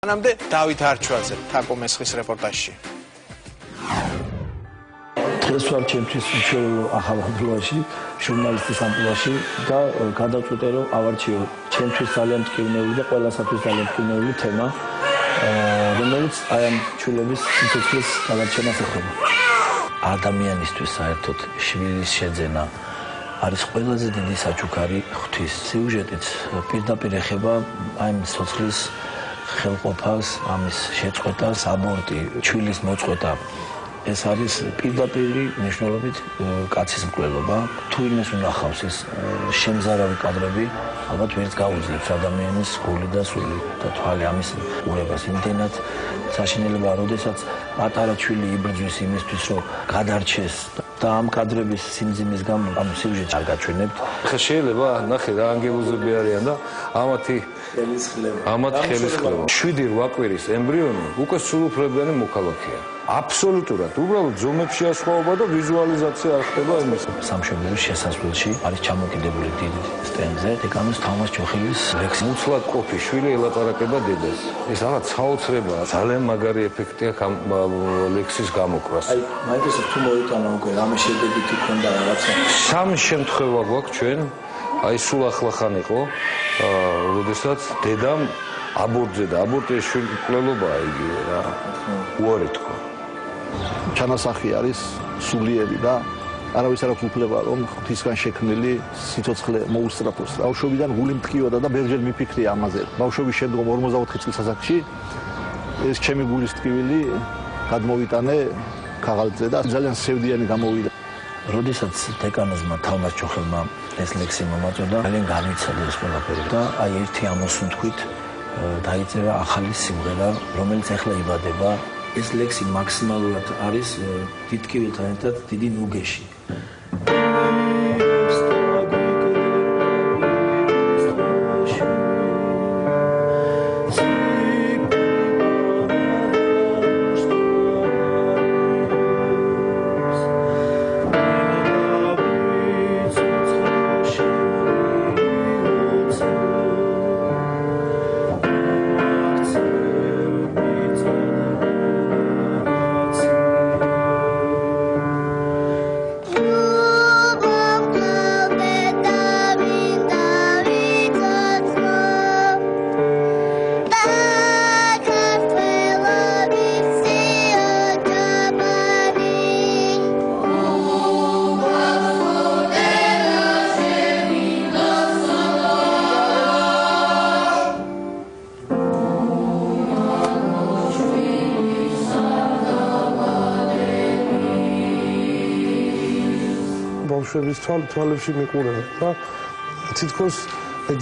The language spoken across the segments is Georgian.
მანამდე დავით არჩვაძე თაკო მესხის რეპორტაჟში. დღეს ვარ ჩემთვის უშუალო ახალ ამბულაში, ჟურნალისტის ამბულაში და გადავწყვიტე რომ ავარჩიო ჩემთვის ძალიან მტკივნეული და ყველასათვის ძალიან მტკივნეული თემა, რომელიც აი ამ ჩულების სიცოცხლის გადარჩენას ეხება. ადამიანისთვის საერთოდ შვილის შეძენა არის ყველაზე დიდი საჩუქარი ღვთის. სიუჟეტიც პირდაპირ ეხება აი ამ სიცოცხლის ხელყოფას, ამის შეწყვეტას, აბორტი, ჩვილის მოწყვეტა. ეს არის პირდაპირი მნიშვნელობით კაცის მკვლელობა. თუ იმეს უნახავს ეს შემზარავი კადრები, ალბათ ვერც გაუძლებს ადამიანის გული და სული და თვალი ამის ყურებას. იმდენად საშინელებაა, როდესაც პატარა ჩვილი იბრძვის იმისთვის, რომ გადარჩეს და ამ კადრების სიმძიმის გამო ამ სიუჟეტს არ გაჩვენებთ. ხა შეიძლება ნახე რა ანგელოზები არიან და ამათი ხელისხლება. 7-8 კვირის ემბრიონი უკვე სრულუფლებიანი მოქალაქეა. აბსოლუტურად. უბრალოდ ზომებში ასხვაობა და ვიზუალიზაცია არ ხდება იმის. სამშობლოს შესასვლელში არის ჩამოკიდებული დიდი სტენდზე დეკანოს თამას ჯოხელის ლექსი. მუცლად ყოფი შვილი ელაპარაკება დედას. ეს რაღაც საოცრებაა. ძალიან მაგარი ეფექტია ლექსის გამოქვას. აი, მაინტერესებს თუ მოიტანა უკვე რამე შედეგით იქონდა რაღაცა. სამი შემთხვევა გვაქვს ჩვენ. აი სულ ახლახან იყო, როდესაც დედამ აბორტზე და აბორტის შვილობაა იგივე რა. უარი თქვა. ჩანასახი არის სულიერი და არავის არ აქვს უფლება რომ ღვთისგან შექმნილი სიცოცხლე მოუსწრაფოს. ბავშვობიდან გული მტკიოდა და ბევრჯერ მიფიქრია ამაზე. ბავშვობის შემდგომ 44 წლის ასაკში ეს ჩემი გულის ტკივილი გადმოვიტანე ქაღალდზე და ძალიან სევდიანი გამოვიდა. როდესაც დეკანოზმა თამას ჯოხელმა ეს ლექსი მომაწოდა, ძალიან განიცადა ეს ყველაფერი და აი ერთი ამოსუნთქვით დაიწერა ახალი სიმღერა, რომელიც ახლა იბადება. ეს ლექსი მაქსიმალურად არის დიდ ტკივილთან ერთად დიდი ნუგეში. ბავშვების თვალებში მიყურებენ და თითქოს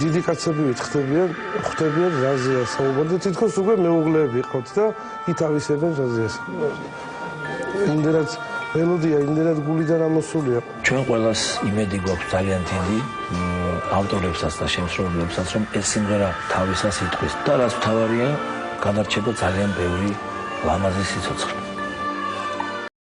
დიდი კაცებივით ხვდებიან რაზეა საუბარი და თითქოს უკვე მეუღლეები ყავთ და ითავისებენ რაზეა საუბარი. იმდენად მელოდია, იმდენად გულიდან ამოსულია. ჩვენ ყველას იმედი გვაქვს ძალიან დიდი ავტორებსაც და შემსრულებლებსაც, რომ ეს სიმღერა თავისას იტყვის და რაც მთავარია, გადარჩება ძალიან ბევრი ლამაზი სიცოცხლე.